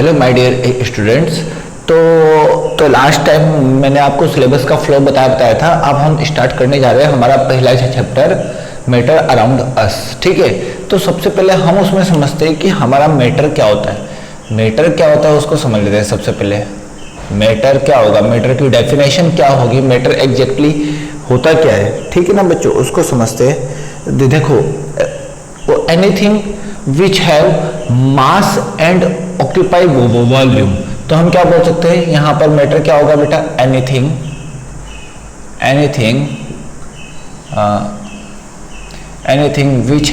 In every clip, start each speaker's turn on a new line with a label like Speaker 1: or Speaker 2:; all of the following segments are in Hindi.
Speaker 1: Hello my dear students. तो लास्ट टाइम मैंने आपको सिलेबस का फ्लो बताया था। अब हम स्टार्ट करने जा रहे हैं हमारा पहला चैप्टर मैटर अराउंड अस। ठीक है, तो सबसे पहले हम उसमें समझते हैं कि हमारा मैटर क्या होता है। मैटर क्या होता है उसको समझ लेते हैं। सबसे पहले मैटर क्या होगा, मैटर की डेफिनेशन क्या होगी, मैटर एग्जैक्टली होता क्या है। ठीक है ना बच्चों, उसको समझते हैं। देखो, anything which have mass and occupy volume. तो हम क्या बोल सकते हैं यहां पर मैटर क्या होगा बेटा, anything which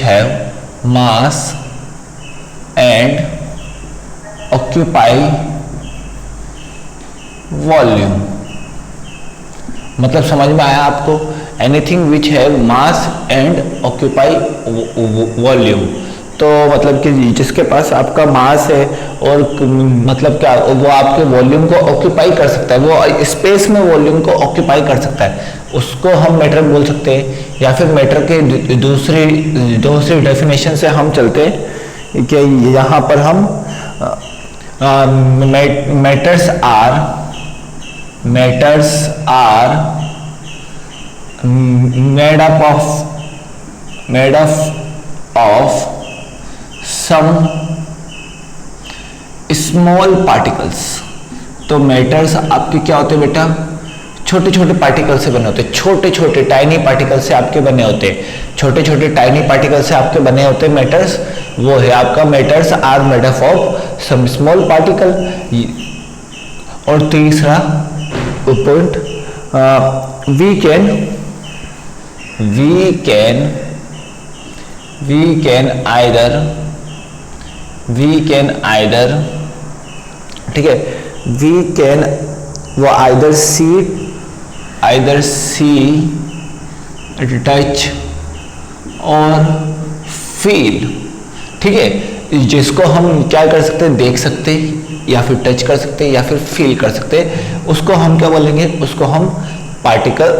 Speaker 1: have mass and occupy volume. मतलब समझ में आया आपको, anything which have mass and occupy volume. तो मतलब कि जिसके पास आपका मास है और मतलब क्या वो आपके वॉल्यूम को ऑक्यूपाई कर सकता है, वो स्पेस में वॉल्यूम को ऑक्यूपाई कर सकता है, उसको हम मैटर बोल सकते हैं। या फिर मैटर के दूसरी डेफिनेशन से हम चलते हैं कि यहाँ पर हम matters are made up of some small particles। तो मैटर्स आपके क्या होते हैं बेटा, छोटे छोटे पार्टिकल से बने होते हैं, छोटे छोटे टाइनी पार्टिकल से आपके बने होते हैं, छोटे छोटे टाइनी पार्टिकल से आपके बने होते हैं मैटर्स। वो है आपका matters are made up of some small particle. और तीसरा पॉइंट, we can either ठीक है, वो either see touch और feel। ठीक है, जिसको हम क्या कर सकते हैं, देख सकते हैं या फिर टच कर सकते हैं या फिर फील कर सकते हैं, उसको हम क्या बोलेंगे, उसको हम पार्टिकल,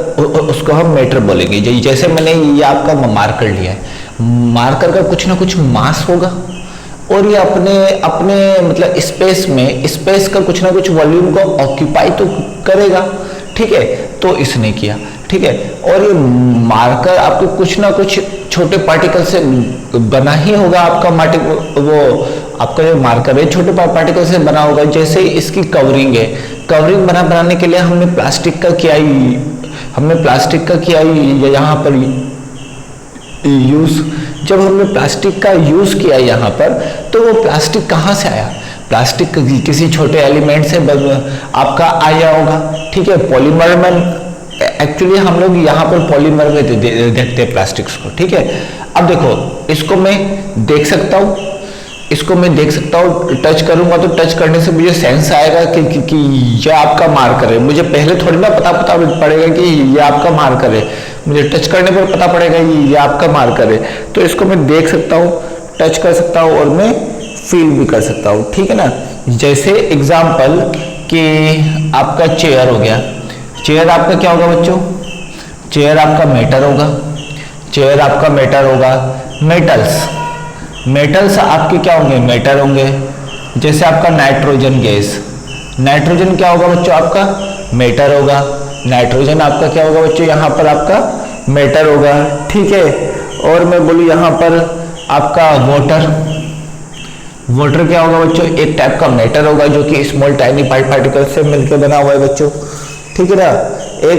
Speaker 1: उसको हम मैटर बोलेंगे। जैसे मैंने ये आपका मार्कर लिया है, मार्कर का कुछ ना कुछ मास होगा और ये अपने मतलब स्पेस का कुछ ना कुछ वॉल्यूम को ऑक्यूपाई तो करेगा। ठीक है, तो इसने किया। ठीक है, और ये मार्कर आपको कुछ ना कुछ छोटे पार्टिकल से बना ही होगा। आपका आपका जो मार्कर है छोटे पार्टिकल से बना होगा। जैसे इसकी कवरिंग है, कवरिंग बनाने के लिए हमने प्लास्टिक का किया यहाँ पर यूज। जब हमने प्लास्टिक का यूज किया यहाँ पर, तो वो प्लास्टिक कहाँ से आया, प्लास्टिक किसी छोटे एलिमेंट से आपका आया होगा। ठीक है, पॉलीमर में एक्चुअली हम लोग यहाँ पर पॉलीमर में देखते हैं प्लास्टिक्स को। ठीक है, अब देखो, इसको मैं देख सकता हूँ, टच करूंगा तो टच करने से मुझे सेंस आएगा कि ये आपका मार्कर है। मुझे पहले थोड़ी ना पता पड़ेगा कि ये आपका मार्कर है, मुझे टच करने पर पता पड़ेगा ये आपका मार्कर है। तो इसको मैं देख सकता हूँ, टच कर सकता हूँ और मैं फील भी कर सकता हूँ। ठीक है ना, जैसे एग्जाम्पल कि आपका चेयर हो गया। चेयर आपका क्या होगा बच्चों, चेयर आपका मैटर होगा। मेटल्स आपके क्या होंगे, मैटर होंगे। जैसे आपका नाइट्रोजन गैस, नाइट्रोजन क्या होगा बच्चों, आपका मैटर होगा। नाइट्रोजन आपका क्या होगा बच्चों, यहाँ पर आपका मैटर होगा। ठीक है, और मैं बोलूँ यहाँ पर आपका वाटर क्या होगा बच्चों, एक टाइप का मैटर होगा जो कि स्मॉल टाइनी पार्टिकल से मिलकर बना हुआ है बच्चों। ठीक है ना, एक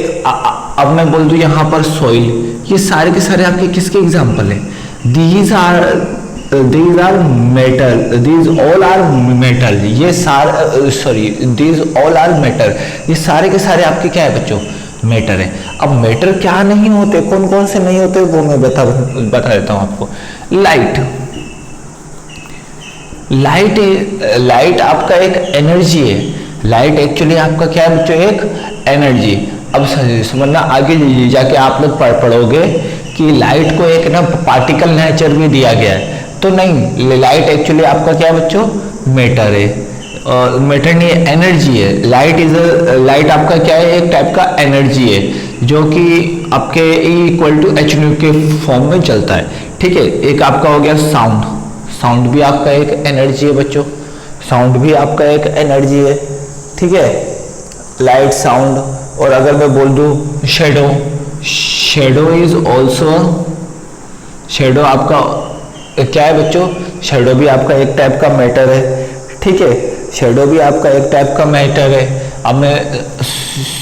Speaker 1: अब मैं बोल दूं यहाँ पर सॉइल। ये सारे के सारे आपके किसके एग्जाम्पल है, these all are metal। ये सारे के सारे आपके क्या है बच्चों, मैटर है। अब मैटर क्या नहीं होते, कौन कौन से नहीं होते, वो मैं बता देता हूं आपको। लाइट आपका एक एनर्जी है। लाइट एक्चुअली आपका क्या है बच्चों, एक एनर्जी। अब समझना, आगे जाके आप लोग पढ़ोगे कि लाइट को एक ना पार्टिकल नेचर भी दिया गया है। तो नहीं, लाइट एक्चुअली आपका क्या है बच्चों, मैटर है। मैटर नहीं है, एनर्जी है। लाइट आपका क्या है, एक टाइप का एनर्जी है जो कि आपके E = h के फॉर्म में चलता है। ठीक है। एक आपका हो गया साउंड, साउंड भी आपका एक एनर्जी है बच्चों, साउंड भी आपका एक एनर्जी है, ठीक है, लाइट साउंड। और अगर मैं बोल दूं shadow, shadow is also, shadow आपका क्या है बच्चों, शेडो भी आपका एक टाइप का मैटर है, ठीक है, शेडो भी आपका एक टाइप का मैटर है। अब मैं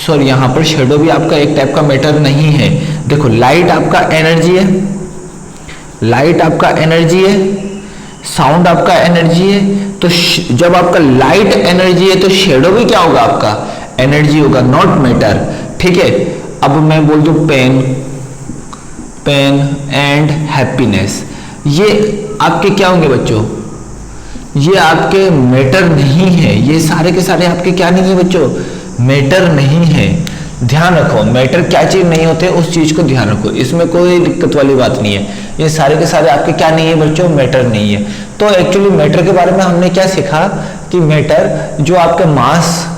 Speaker 1: सॉरी, यहाँ पर शेडो भी आपका एक टाइप का मैटर नहीं है। देखो लाइट आपका एनर्जी है, लाइट आपका एनर्जी है, साउंड आपका एनर्जी है, तो जब आपका लाइट एनर्जी है तो शेडो भी क्या होगा, आपका एनर्जी होगा, नॉट मैटर, ठीक है। अब मैं बोल दूं पेन, पेन एंड हैप्पीनेस, ये आपके क्या होंगे बच्चों, ये आपके मैटर नहीं है, ये सारे के सारे आपके क्या नहीं है बच्चों, मैटर नहीं है। ध्यान रखो, मैटर क्या चीज नहीं होते उस चीज को ध्यान रखो, इसमें कोई दिक्कत वाली बात नहीं है। ये सारे के सारे आपके क्या नहीं है बच्चों, मैटर नहीं है। तो एक्चुअली मैटर के बारे में हमने क्या सीखा कि मैटर जो आपके मास,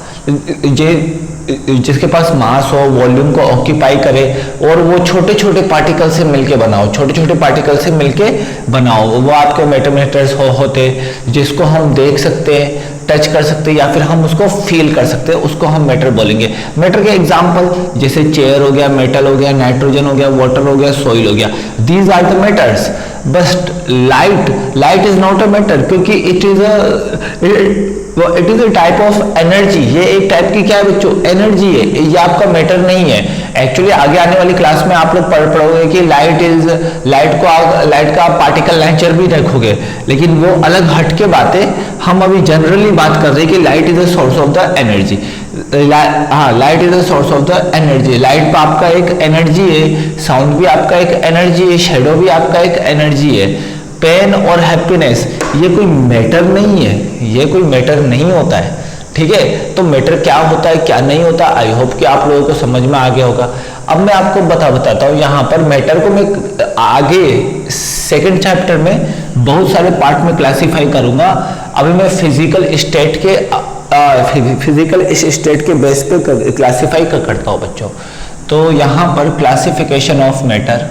Speaker 1: जिसके पास मास हो, वॉल्यूम को ऑक्यूपाई करे, और वो छोटे छोटे पार्टिकल से मिलके बनाओ, छोटे छोटे पार्टिकल से मिलके बनाओ, वो आपके मैटर्स होते, जिसको हम देख सकते हैं, टच कर सकते हैं, या फिर हम उसको फील कर सकते हैं, उसको हम मैटर बोलेंगे। मैटर के एग्जांपल जैसे चेयर हो गया, मेटल हो गया, नाइट्रोजन हो गया, वाटर हो गया, सॉइल हो गया, दीज आर द मैटर्स। बस light is not a matter, क्योंकि it is a type of energy, ये एक टाइप की क्या है बच्चों, एनर्जी है, ये आपका मैटर नहीं है। एक्चुअली आगे आने वाली क्लास में आप लोग पढ़ोगे कि लाइट का आप पार्टिकल नेचर भी देखोगे, लेकिन वो अलग हट के बातें, हम अभी जनरली बात कर रहे हैं कि light is the source of the energy. हाँ, light is the source of the energy, light पर आपका एक एनर्जी है, साउंड भी आपका एक एनर्जी है, शेडो भी आपका एक एनर्जी है। पेन और हैप्पीनेस ये कोई मैटर नहीं है, ये कोई मैटर नहीं होता है, ठीक है। तो मैटर क्या होता है क्या नहीं होता, आई होप कि आप लोगों को समझ में आ गया होगा। अब मैं आपको बताता हूँ, यहाँ पर मैटर को मैं आगे सेकंड चैप्टर में बहुत सारे पार्ट में क्लासीफाई करूंगा। अभी मैं फिजिकल स्टेट के बेस पे क्लासीफाई करता हूँ बच्चों। तो यहाँ पर classification of matter,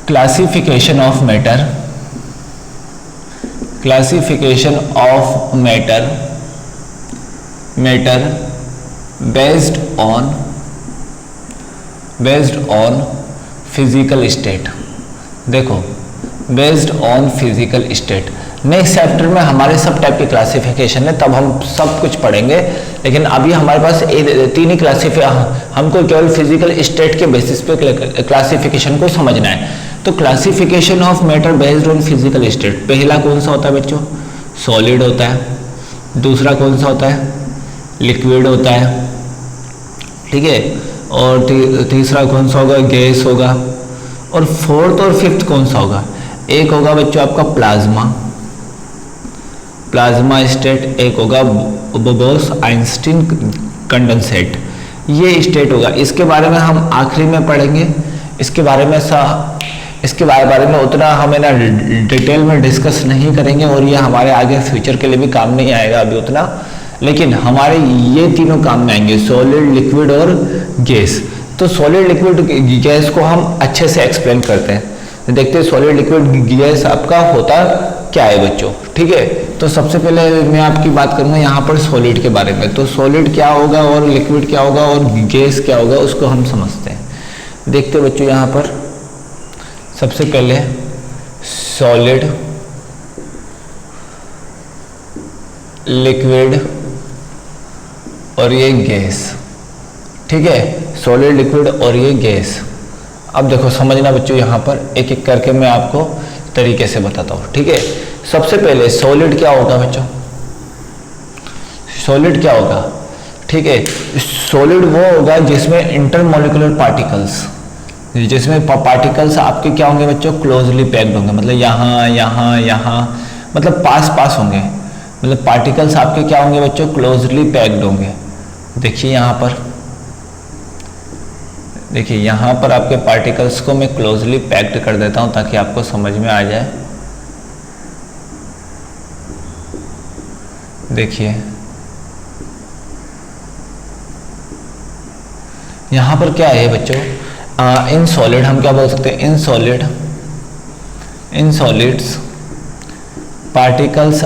Speaker 1: classification of matter, classification of matter, matter based on physical state. देखो based on physical state, next chapter में हमारे सब टाइप की क्लासिफिकेशन है, तब हम सब कुछ पढ़ेंगे, लेकिन अभी हमारे पास तीन ही हमको केवल फिजिकल स्टेट के बेसिस पे क्लासिफिकेशन को समझना है। तो classification of matter based on physical state, पहला कौन सा होता है बच्चों, सॉलिड होता है, दूसरा कौन सा होता है, लिक्विड होता है, ठीक है, और तीसरा कौन सा होगा, गैस होगा, और फोर्थ और फिफ्थ कौन सा होगा, एक होगा बच्चों आपका प्लाज्मा, प्लाज्मा स्टेट, एक होगा बोस-आइंस्टीन कंडेंसेट, ये स्टेट होगा। इसके बारे में हम आखिरी में पढ़ेंगे, इसके बारे में उतना हम ना डिटेल में डिस्कस नहीं करेंगे, और ये हमारे आगे फ्यूचर के लिए भी काम नहीं आएगा अभी उतना, लेकिन हमारे ये तीनों काम में आएंगे, सॉलिड, लिक्विड और गैस। तो सॉलिड, लिक्विड, गैस को हम अच्छे से एक्सप्लेन करते हैं, देखते हैं सॉलिड, लिक्विड, गैस आपका होता क्या है बच्चों, ठीक है। तो सबसे पहले मैं आपकी बात करूंगा यहाँ पर सॉलिड के बारे में। तो सॉलिड क्या होगा और लिक्विड क्या होगा और गैस क्या होगा, उसको हम समझते हैं। देखते बच्चों यहाँ पर सबसे पहले सॉलिड, लिक्विड और ये गैस, ठीक है, सॉलिड, लिक्विड और ये गैस। अब देखो समझना बच्चों, यहाँ पर एक एक करके मैं आपको तरीके से बताता हूँ, ठीक है। सबसे पहले सॉलिड क्या होगा बच्चों, सॉलिड क्या होगा, ठीक है, सॉलिड वो होगा जिसमें इंटरमोलिकुलर पार्टिकल्स, जिसमें पार्टिकल्स आपके क्या होंगे बच्चों, क्लोजली पैक्ड होंगे, मतलब यहाँ यहाँ यहाँ, मतलब पास पास होंगे, मतलब पार्टिकल्स आपके क्या होंगे बच्चों, क्लोजली पैक्ड होंगे। देखिए यहाँ पर, देखिए यहाँ पर आपके पार्टिकल्स को मैं क्लोजली पैक्ड कर देता हूँ ताकि आपको समझ में आ जाए। देखिए यहाँ पर क्या है बच्चों, इन सॉलिड हम क्या बोल सकते हैं, in solids particles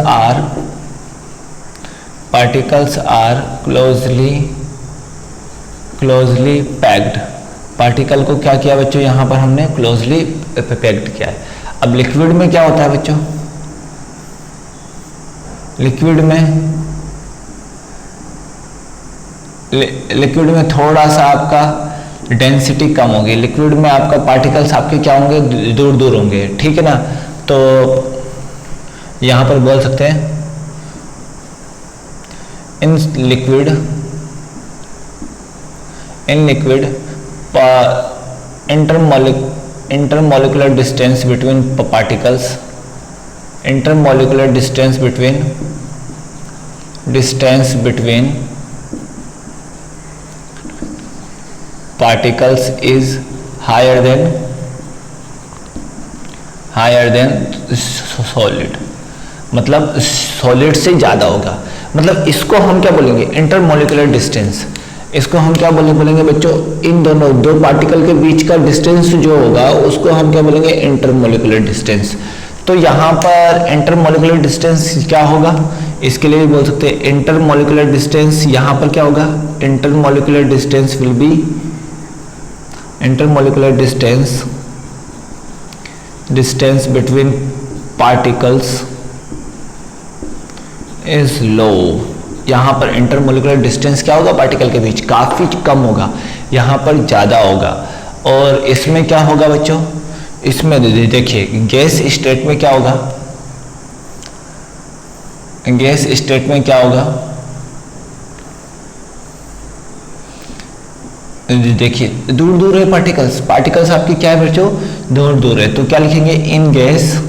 Speaker 1: are closely packed. Particle को क्या किया बच्चों, यहां पर हमने क्लोजली पैक्ड किया है। अब लिक्विड में क्या होता है बच्चों, लिक्विड में थोड़ा सा आपका डेंसिटी कम होगी। लिक्विड में आपका पार्टिकल्स आपके क्या होंगे, दूर दूर होंगे, ठीक है ना। तो यहां पर बोल सकते हैं in liquid intermolecular distance between particles, intermolecular distance between particles is higher than solid, मतलब सॉलिड से ज्यादा होगा। मतलब इसको हम क्या बोलेंगे, इंटरमोलिकुलर डिस्टेंस। इसको हम क्या बोलेंगे बच्चों, इन दोनों दो पार्टिकल के बीच का डिस्टेंस जो होगा उसको हम क्या बोलेंगे, इंटरमोलिकुलर डिस्टेंस। तो यहाँ पर इंटरमोलिकुलर डिस्टेंस क्या होगा, इसके लिए भी बोल सकते हैं इंटरमोलिकुलर डिस्टेंस। यहाँ पर क्या होगा, intermolecular distance will be intermolecular distance between particles is low. यहाँ पर इंटरमोलिकुलर डिस्टेंस क्या होगा, पार्टिकल के बीच काफी कम होगा, यहाँ पर ज्यादा होगा। और इसमें क्या होगा बच्चों, इसमें देखिए गैस स्टेट में क्या होगा, गैस स्टेट में क्या होगा, देखिए दूर दूर है पार्टिकल्स आपकी क्या है बच्चों, दूर दूर है। तो क्या लिखेंगे, इन gas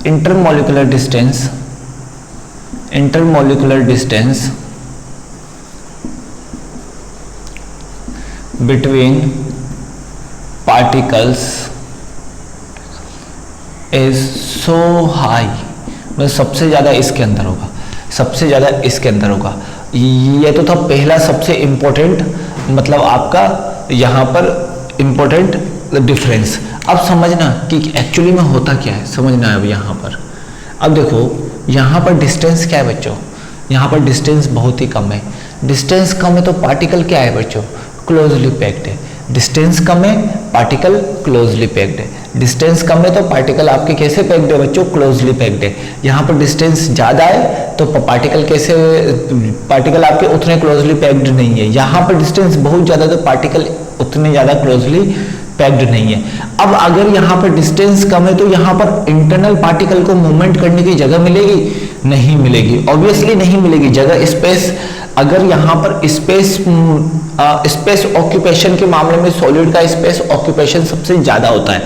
Speaker 1: intermolecular distance between particles is so high, मतलब सबसे ज्यादा इसके अंदर होगा, ये तो था पहला सबसे इंपॉर्टेंट, मतलब आपका यहां पर इंपॉर्टेंट डिफरेंस। अब समझना कि एक्चुअली में होता क्या है, समझना है अब यहाँ पर। अब देखो यहाँ पर डिस्टेंस क्या है बच्चों, यहाँ पर डिस्टेंस बहुत ही कम है। डिस्टेंस कम है तो पार्टिकल क्या है बच्चों, क्लोजली पैक्ड है। डिस्टेंस कम है, पार्टिकल क्लोजली पैक्ड है। डिस्टेंस कम है तो पार्टिकल आपके कैसे पैक्ड है बच्चों, क्लोजली पैक्ड है। यहाँ पर डिस्टेंस ज्यादा है तो पार्टिकल आपके उतने क्लोजली पैक्ड नहीं है। यहाँ पर डिस्टेंस बहुत ज्यादा तो पार्टिकल उतने ज्यादा क्लोजली पैक्ड नहीं है। अब अगर यहाँ पर डिस्टेंस कम है तो यहाँ पर इंटरनल पार्टिकल को मूवमेंट करने की जगह मिलेगी, नहीं मिलेगी, ऑब्वियसली नहीं मिलेगी जगह, स्पेस। अगर यहाँ पर स्पेस ऑक्यूपेशन के मामले में सॉलिड का स्पेस ऑक्यूपेशन सबसे ज्यादा होता है।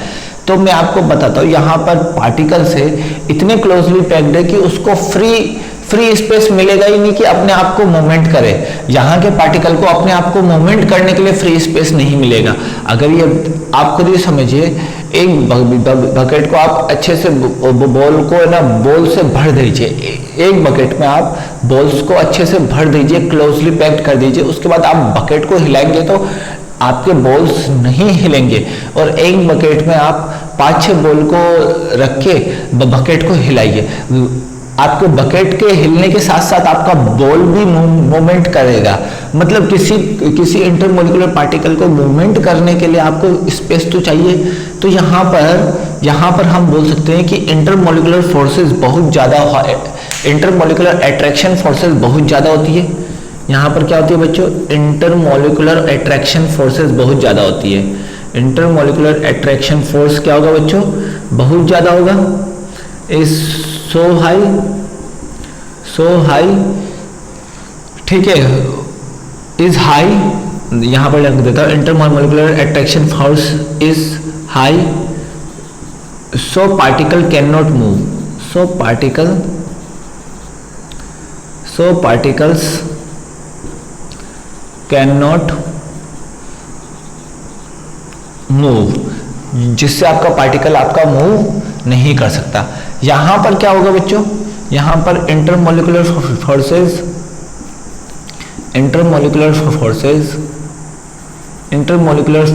Speaker 1: तो मैं आपको बताता हूँ, यहाँ पर पार्टिकल से इतने क्लोजली पैक्ड है कि उसको फ्री स्पेस मिलेगा ही नहीं कि अपने आप को मूवमेंट करे। यहाँ के पार्टिकल को अपने आप को मूवमेंट करने के लिए फ्री स्पेस नहीं मिलेगा। अगर ये आप खुद ही समझिए, एक बकेट को आप अच्छे से बॉल को ना बॉल से भर दीजिए, एक बकेट में आप बॉल्स को अच्छे से भर दीजिए, क्लोजली पैक्ड कर दीजिए। उसके बाद आप बकेट को हिलाएंगे तो आपके बॉल्स नहीं हिलेंगे। और एक बकेट में आप 5-6 बॉल को रख के बकेट को हिलाइए, आपके बकेट के हिलने के साथ साथ आपका बॉल भी मूवमेंट करेगा। मतलब किसी इंटरमोलिकुलर पार्टिकल को मूवमेंट करने के लिए आपको स्पेस तो चाहिए। तो यहाँ पर हम बोल सकते हैं कि इंटरमोलिकुलर फोर्सेस बहुत ज्यादा, इंटरमोलिकुलर अट्रैक्शन फोर्सेस बहुत ज्यादा होती है। यहाँ पर क्या होती है बच्चों, इंटरमोलिकुलर अट्रैक्शन फोर्सेस बहुत ज्यादा होती है। इंटरमोलिकुलर अट्रैक्शन फोर्स क्या होगा बच्चों, बहुत ज्यादा होगा, इज so high, ठीक है, इज हाई। यहां पर लिख देता हूं, intermolecular attraction force is high, so particle cannot move, so particles cannot move, जिससे आपका पार्टिकल आपका मूव नहीं कर सकता। यहां पर क्या होगा बच्चों, यहां पर इंटरमोलिकुलर फोर्सेस इंटरमोलिकुलर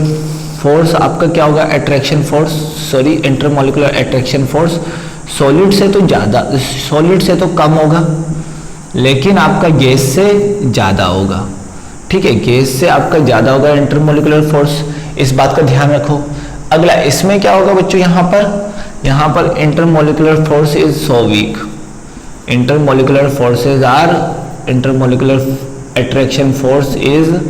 Speaker 1: फोर्स आपका क्या होगा, attraction force, sorry intermolecular attraction force solid से तो ज़्यादा, सॉलिड से तो कम होगा लेकिन आपका गैस से ज़्यादा होगा। ठीक है, गैस से आपका ज़्यादा होगा इंटरमोलिकुलर फोर्स, इस बात का ध्यान रखो। अगला इसमें क्या होगा बच्चों, यहाँ पर intermolecular force is so weak, intermolecular forces are, intermolecular attraction force is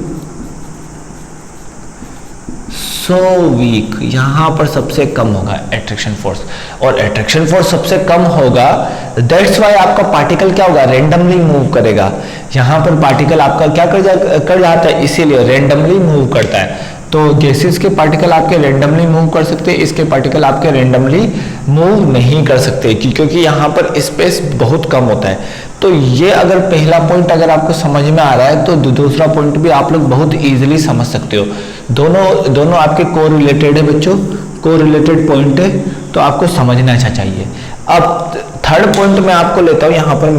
Speaker 1: so weak, यहाँ पर सबसे कम होगा अट्रैक्शन फोर्स, और अट्रैक्शन फोर्स सबसे कम होगा, दैट्स वाई आपका पार्टिकल क्या होगा, रेंडमली मूव करेगा। यहाँ पर पार्टिकल आपका क्या कर जाता है, इसीलिए रेंडमली मूव करता है। तो गैसेस के पार्टिकल आपके रेंडमली मूव कर सकते हैं, इसके पार्टिकल आपके रेंडमली मूव नहीं कर सकते क्योंकि यहाँ पर स्पेस बहुत कम होता है। तो ये अगर पहला पॉइंट अगर आपको समझ में आ रहा है तो दूसरा पॉइंट भी आप लोग बहुत इजीली समझ सकते हो। दोनों आपके को रिलेटेड है बच्चों, को रिलेटेड पॉइंट है, तो आपको समझना अच्छा चाहिए। अब थर्ड पॉइंट मैं आपको लेता हूँ यहाँ पर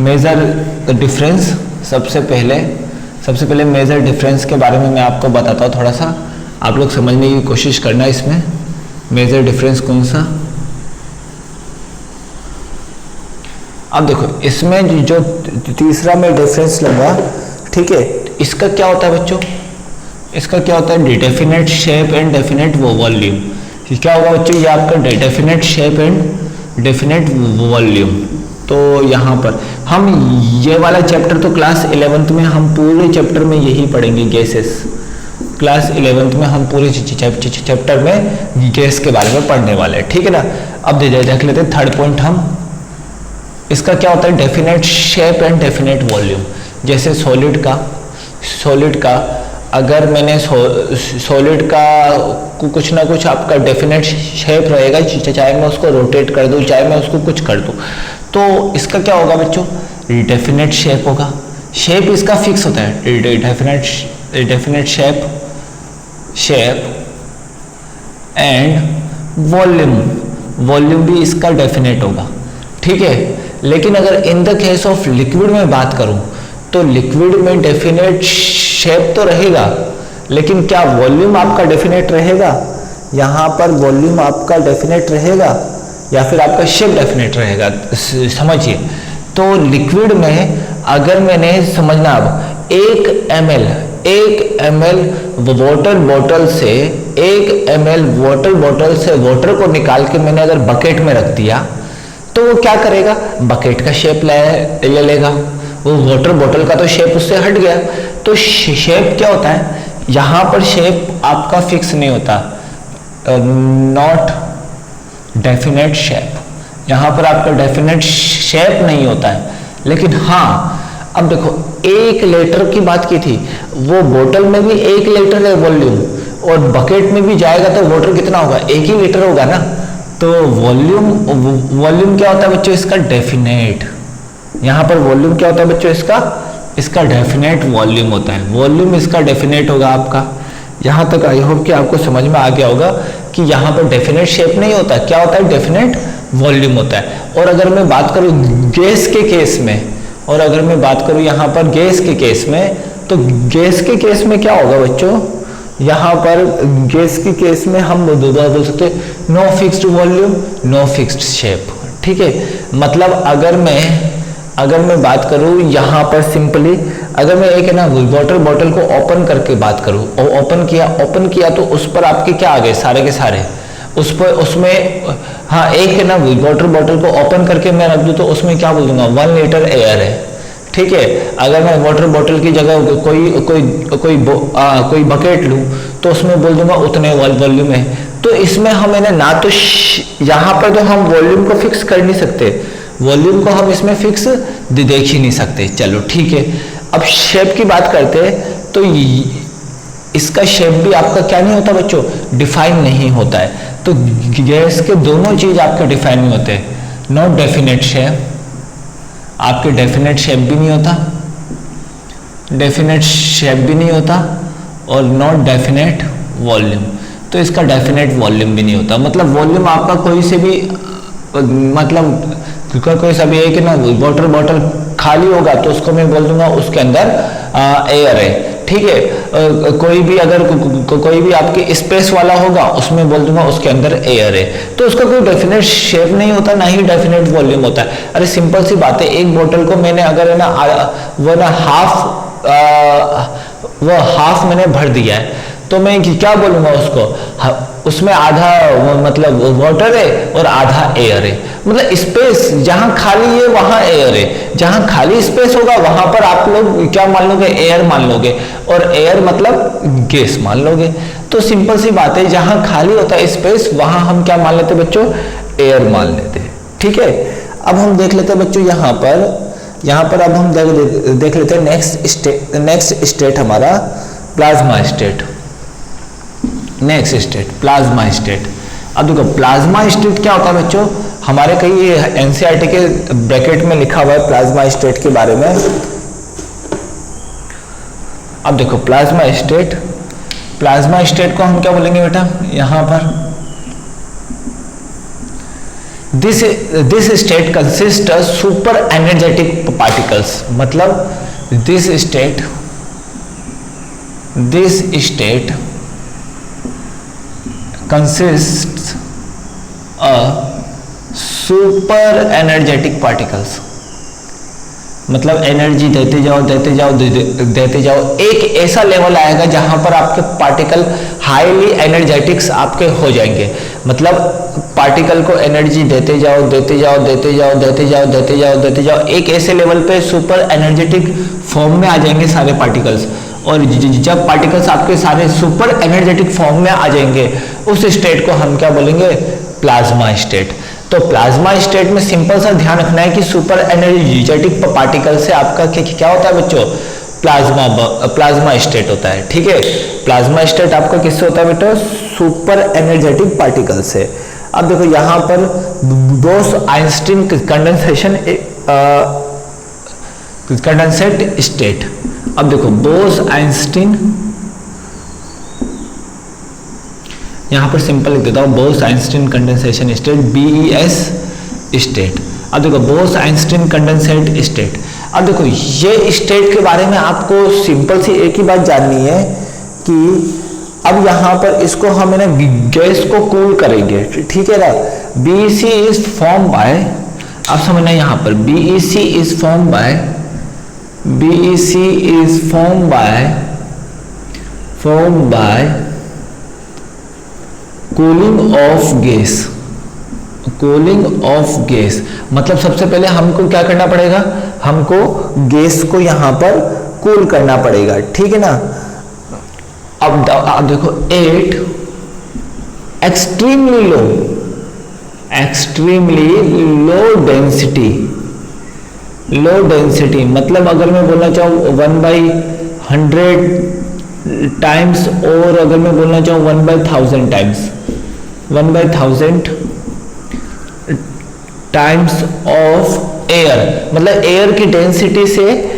Speaker 1: मेजर डिफरेंस। सबसे पहले मेजर डिफरेंस के बारे में मैं आपको बताता हूँ, थोड़ा सा आप लोग समझने की कोशिश करना। इसमें मेजर डिफरेंस कौन सा, अब देखो इसमें जो तीसरा मैं डिफरेंस लूंगा, ठीक है, इसका क्या होता है बच्चों, इसका क्या होता है, definite shape and definite volume. क्या होगा बच्चों, ये आपका definite shape and definite volume. तो यहाँ पर हम ये वाला चैप्टर तो क्लास 11th में हम पूरे चैप्टर में यही पढ़ेंगे, गैसेस। क्लास 11th में हम पूरे चैप्टर में गैस के बारे में पढ़ने वाले हैं, ठीक है ना। अब देख लेते हैं थर्ड पॉइंट हम, इसका क्या होता है, definite shape and definite volume. जैसे सॉलिड का अगर मैंने सॉलिड का कुछ ना कुछ आपका डेफिनेट शेप रहेगा, चाहे मैं उसको रोटेट कर दूं, चाहे मैं उसको कुछ कर दूं, तो इसका क्या होगा बच्चों, डेफिनेट शेप होगा। शेप इसका फिक्स होता है, डेफिनेट शेप एंड वॉल्यूम भी इसका डेफिनेट होगा, ठीक है। लेकिन अगर in the case of liquid में बात करूं तो लिक्विड में डेफिनेट शेप तो रहेगा, लेकिन क्या वॉल्यूम आपका डेफिनेट रहेगा, यहाँ पर वॉल्यूम आपका डेफिनेट रहेगा या फिर आपका शेप डेफिनेट रहेगा, समझिए। तो लिक्विड में अगर मैंने समझना, अब 1 ml वाटर बॉटल से वाटर को निकाल के मैंने अगर बकेट में रख दिया तो वो क्या करेगा, बकेट का शेप ले लेगा, वो वाटर बॉटल का तो शेप उससे हट गया। तो शेप क्या होता है, यहाँ पर शेप आपका फिक्स नहीं होता, नॉट डेफिनेट शेप, यहाँ पर आपका डेफिनेट शेप नहीं होता है। लेकिन हाँ, अब देखो 1 लीटर की बात की थी, वो बोतल में भी 1 लीटर है वॉल्यूम, और बकेट में भी जाएगा तो वाटर कितना होगा, 1 ही लीटर होगा ना। तो वॉल्यूम क्या होता है बच्चों, इसका डेफिनेट। यहाँ पर वॉल्यूम क्या होता है बच्चों, इसका डेफिनेट वॉल्यूम होता है, वॉल्यूम इसका डेफिनेट होगा आपका। यहाँ तक आई होप कि आपको समझ में आ गया होगा कि यहाँ पर डेफिनेट शेप नहीं होता, क्या होता है, डेफिनेट वॉल्यूम होता है। और अगर मैं बात करूँ गैस के केस में, यहाँ पर गैस के केस में, तो गैस के केस में क्या होगा बच्चों, यहाँ पर गैस के केस में हम बोल सकते हैं no fixed volume no fixed shape, ठीक है। मतलब अगर मैं बात करूँ यहाँ पर सिंपली, अगर मैं एक है ना वाटर बॉटल को ओपन करके बात करूँ, और ओपन किया तो उस पर आपके क्या आ गए, सारे के सारे उसमें हाँ, एक है ना वाटर बॉटल को ओपन करके मैं रख दूँ तो उसमें क्या बोल दूंगा, 1 लीटर एयर है, ठीक है। अगर मैं वाटर बॉटल की जगह कोई बकेट लूं तो उसमें बोल दूंगा उतने वॉल्यूम है। तो इसमें हम ना तो यहाँ पर तो हम वॉल्यूम को फिक्स कर नहीं सकते, वॉल्यूम को हम इसमें फिक्स देख ही नहीं सकते। चलो ठीक है, अब शेप की बात करते हैं तो इसका शेप भी आपका क्या नहीं होता बच्चों, डिफाइन नहीं होता है। तो गैस के दोनों चीज आपके डिफाइन नहीं होते, नॉट डेफिनेट शेप, आपके डेफिनेट शेप भी नहीं होता, और नॉट डेफिनेट वॉल्यूम, तो इसका डेफिनेट वॉल्यूम भी नहीं होता। मतलब वॉल्यूम आपका कोई से भी, मतलब कोई सा भी एक ना वाटर बॉटल खाली होगा तो उसको मैं बोल दूंगा उसके अंदर एयर है, ठीक है। कोई भी अगर कोई भी आपके स्पेस वाला होगा उसमें बोल दूंगा उसके अंदर एयर है, तो उसका कोई डेफिनेट शेप नहीं होता, ना ही डेफिनेट वॉल्यूम होता है। अरे सिंपल सी बात है, एक बोतल को मैंने अगर है ना वो ना हाफ मैंने भर दिया है, तो मैं क्या बोलूंगा उसको, उसमें आधा मतलब वाटर है और आधा एयर है। मतलब स्पेस जहां खाली है वहां एयर है, जहां खाली स्पेस होगा वहां पर आप लोग क्या मान लोगे, एयर मान लोगे, और एयर मतलब गैस मान लोगे। तो सिंपल सी बात है, जहां खाली होता है स्पेस वहां हम क्या मान लेते हैं बच्चों, एयर मान लेते हैं। ठीक है, अब हम देख लेते हैं बच्चों यहाँ पर अब हम देख लेते हैं नेक्स्ट स्टेट हमारा plasma state. Next state plasma state. अब देखो प्लाज्मा स्टेट क्या होता है बच्चों, हमारे कई एनसीईआरटी के ब्रैकेट में लिखा हुआ है प्लाज्मा स्टेट के बारे में। अब देखो प्लाज्मा स्टेट को हम क्या बोलेंगे बेटा, यहां पर this state consist super energetic particles. मतलब this state consists a super energetic particles। मतलब एनर्जी देते जाओ, एक ऐसा लेवल आएगा जहां पर आपके पार्टिकल हाईली एनर्जेटिक्स आपके हो जाएंगे। मतलब पार्टिकल को एनर्जी देते जाओ, एक ऐसे लेवल पे सुपर एनर्जेटिक फॉर्म में आ जाएंगे सारे पार्टिकल्स। और जब पार्टिकल्स आपके सारे सुपर एनर्जेटिक फॉर्म में आ जाएंगे, उस स्टेट को हम क्या बोलेंगे, प्लाज्मा स्टेट। तो प्लाज्मा स्टेट में सिंपल सा ध्यान रखना है कि सुपर एनर्जेटिक पार्टिकल से आपका क्या होता है बच्चों, प्लाज्मा स्टेट होता है। ठीक है, प्लाज्मा स्टेट आपका किससे होता है बेटा, सुपर एनर्जेटिक पार्टिकल से। अब देखो यहां पर बोस-आइंस्टीन कंडेंसेट स्टेट। अब देखो बोस-आइंस्टीन, यहां पर सिंपल लिख देता हूं, Bose-Einstein condensation state, BES state. अब देखो बोस-आइंस्टीन कंडेंसेट स्टेट। अब देखो ये स्टेट के बारे में आपको सिंपल सी एक ही बात जाननी है कि अब यहां पर इसको हम ना गैस को कूल करेंगे। ठीक है ना, BEC इज फॉर्म बाय, अब समझना यहां पर BEC is form by cooling of gas. मतलब सबसे पहले हमको क्या करना पड़ेगा, हमको गैस को यहां पर कूल करना पड़ेगा। ठीक है ना। अब देखो 8 एक्सट्रीमली लो डेंसिटी, मतलब अगर मैं बोलना चाहूँ 1/100 टाइम्स, और अगर मैं बोलना चाहूँ 1/1000 टाइम्स, 1/1000 टाइम्स ऑफ एयर। मतलब एयर की डेंसिटी से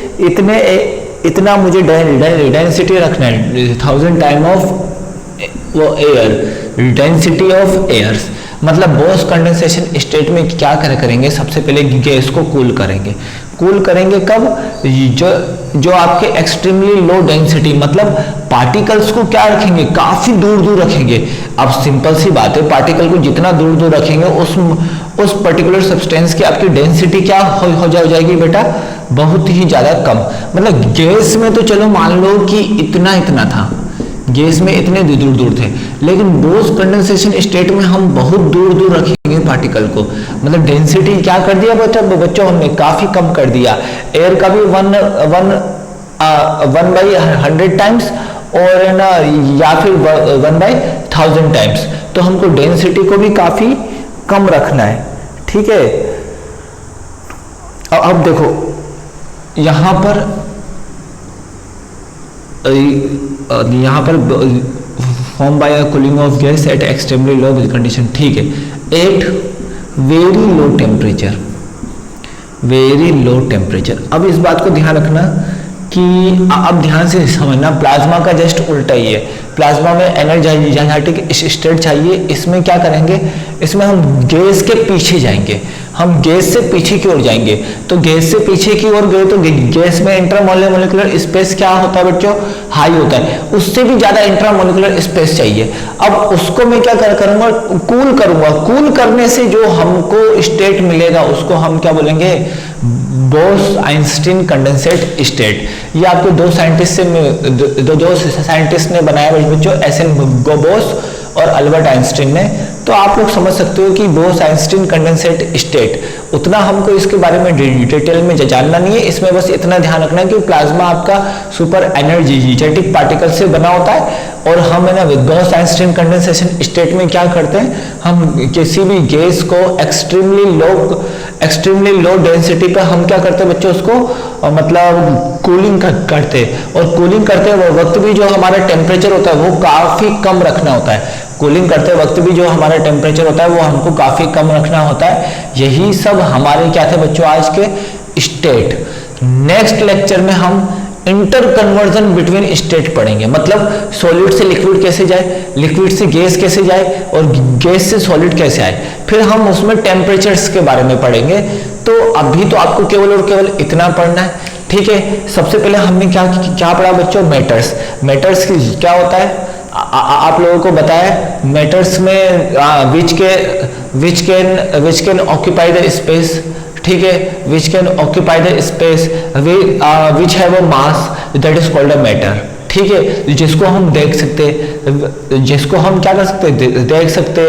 Speaker 1: इतना मुझे डेंसिटी रखना है, 1000 टाइम ऑफ वो एयर, डेंसिटी ऑफ एयर्स। मतलब बोस कंडेंसेशन स्टेट में क्या करेंगे, सबसे पहले गैस को कूल करेंगे कब, जो आपके एक्सट्रीमली लो डेंसिटी, मतलब पार्टिकल्स को क्या रखेंगे, काफी दूर रखेंगे। अब सिंपल सी बात है, पार्टिकल को जितना दूर रखेंगे उस पर्टिकुलर सब्सटेंस की आपकी डेंसिटी क्या हो जाएगी बेटा, बहुत ही ज्यादा कम। मतलब गैस में तो चलो मान लो कि इतना था, गैस में इतने दूर थे, लेकिन बोस कंडेंसेशन स्टेट में हम बहुत दूर रखेंगे पार्टिकल को। मतलब डेंसिटी क्या कर दिया बच्चों, हमने काफी कम कर दिया। एयर का भी 1/100 टाइम्स, और ना या फिर 1/1000 टाइम्स। तो हमको डेंसिटी को भी काफी कम रखना है। ठीक है, अब देखो यहां पर form by cooling of gas at extremely low condition. ठीक है, एट वेरी लो टेम्परेचर। अब इस बात को ध्यान रखना कि अब ध्यान से समझना, प्लाज्मा का जस्ट उल्टा ही है। प्लाज्मा में एनर्जेटिक स्टेट चाहिए, इसमें क्या करेंगे, इसमें हम गैस के पीछे जाएंगे, हम गैस से पीछे की ओर जाएंगे। तो गैस से पीछे की ओर गए तो गैस में इंट्रामोलिकुलर स्पेस क्या होता है बच्चों, हाई होता है, उससे भी ज्यादा इंट्रामोलिकुलर स्पेस चाहिए। अब उसको मैं क्या करूंगा, कूल करूंगा। कूल करने से जो हमको स्टेट मिलेगा उसको हम क्या बोलेंगे, बोस-आइंस्टीन कंडेंसेट स्टेट। ये आपके दो साइंटिस्ट ने बनाया बच्चों, एस.एन. बोस और अल्बर्ट आइंस्टीन ने। तो आप लोग समझ सकते हो कि बोस-आइंस्टीन कंडेंसेट स्टेट, उतना हमको इसके बारे में डिटेल में जानना नहीं है। इसमें बस इतना ध्यान रखना है कि प्लाज्मा आपका सुपर एनर्जेटिक पार्टिकल से बना होता है, और हम है ना बोस-आइंस्टीन कंडेंसेशन स्टेट में क्या करते हैं, हम किसी भी गैस को एक्सट्रीमली लो डेंसिटी पे हम क्या करते हैं बच्चों, उसको मतलब कूलिंग करते हैं। और कूलिंग करते वक्त भी जो हमारा टेम्परेचर होता है वो काफी कम रखना होता है। कूलिंग करते वक्त भी जो हमारा टेम्परेचर होता है वो हमको काफी कम रखना होता है। यही सब हमारे क्या थे बच्चों आज के स्टेट। नेक्स्ट लेक्चर में हम इंटर कन्वर्जन बिटवीन स्टेट पढ़ेंगे, मतलब सॉलिड से लिक्विड कैसे जाए, लिक्विड से गैस कैसे जाए, और गैस से सॉलिड कैसे आए। फिर हम उसमें टेम्परेचर्स के बारे में पढ़ेंगे। तो अभी तो आपको केवल और केवल इतना पढ़ना है, ठीक है। सबसे पहले हमने क्या पढ़ा बच्चों, मैटर्स। मैटर्स क्या होता है आप लोगों को बताया, मैटर्स में which can occupy the space, ठीक है, which can occupy the space which have a mass, that is called a matter, ठीक है। जिसको हम देख सकते, जिसको हम क्या कर सकते, देख सकते,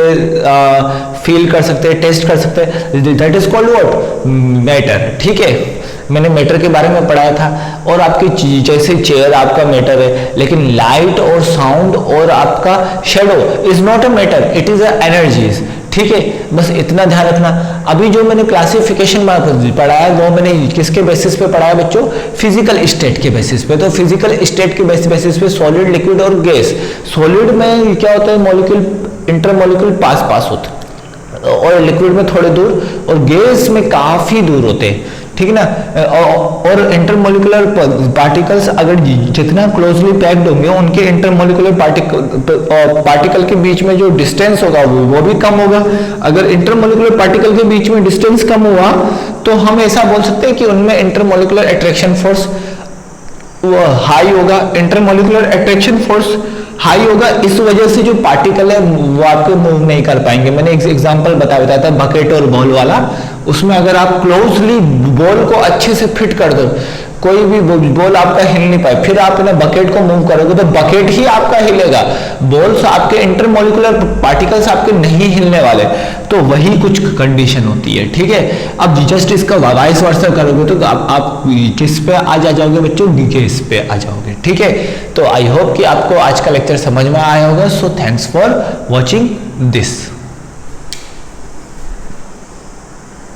Speaker 1: फील कर सकते, टेस्ट कर सकते, that is called what, matter, ठीक है। मैंने मैटर के बारे में पढ़ाया था। और आपकी जैसे चेयर आपका मैटर है, लेकिन लाइट और साउंड और आपका shadow is not a matter, it is a energies, ठीक है। बस इतना ध्यान रखना। अभी जो मैंने क्लासिफिकेशन पढ़ाया वो मैंने किसके बेसिस पे पढ़ाया बच्चों, फिजिकल स्टेट के बेसिस पे। तो फिजिकल स्टेट के बेसिस पे सॉलिड, लिक्विड और गैस। सॉलिड में क्या होता है, मॉलिक्यूल इंटरमॉलिक्यूल पास होते हैं, और लिक्विड में थोड़े दूर, और गैस में काफी दूर होते हैं, ठीक है ना। और इंटरमोलिकुलर पार्टिकल्स अगर जितना क्लोजली पैक्ड होंगे, उनके इंटरमोलिकुलर पार्टिकल के बीच में जो डिस्टेंस होगा वो भी कम होगा। अगर इंटरमोलिकुलर पार्टिकल के बीच में डिस्टेंस कम हुआ तो हम ऐसा बोल सकते हैं कि उनमें इंटरमोलिकुलर अट्रैक्शन फोर्स हाई होगा। इंटरमोलिकुलर अट्रैक्शन फोर्स हाई होगा, इस वजह से जो पार्टिकल है वो आपको मूव नहीं कर पाएंगे। मैंने एक एग्जांपल बताया था बकेट और बॉल वाला। उसमें अगर आप क्लोजली बॉल को अच्छे से फिट कर दो, कोई भी बॉल आपका हिल नहीं पाए, फिर आप ना बकेट को मूव करोगे तो बकेट ही आपका हिलेगा, बॉल्स आपके इंटरमोलिकुलर पार्टिकल्स आपके नहीं हिलने वाले। तो वही कुछ कंडीशन होती है, ठीक है। अब जस्ट इसका वाइस वर्सा करोगे तो आप किस पे आ जाओगे बच्चों, गैस पे आ जाओगे, ठीक है। तो आई होप कि आपको आज का लेक्चर समझ में आया होगा। So thanks for watching this.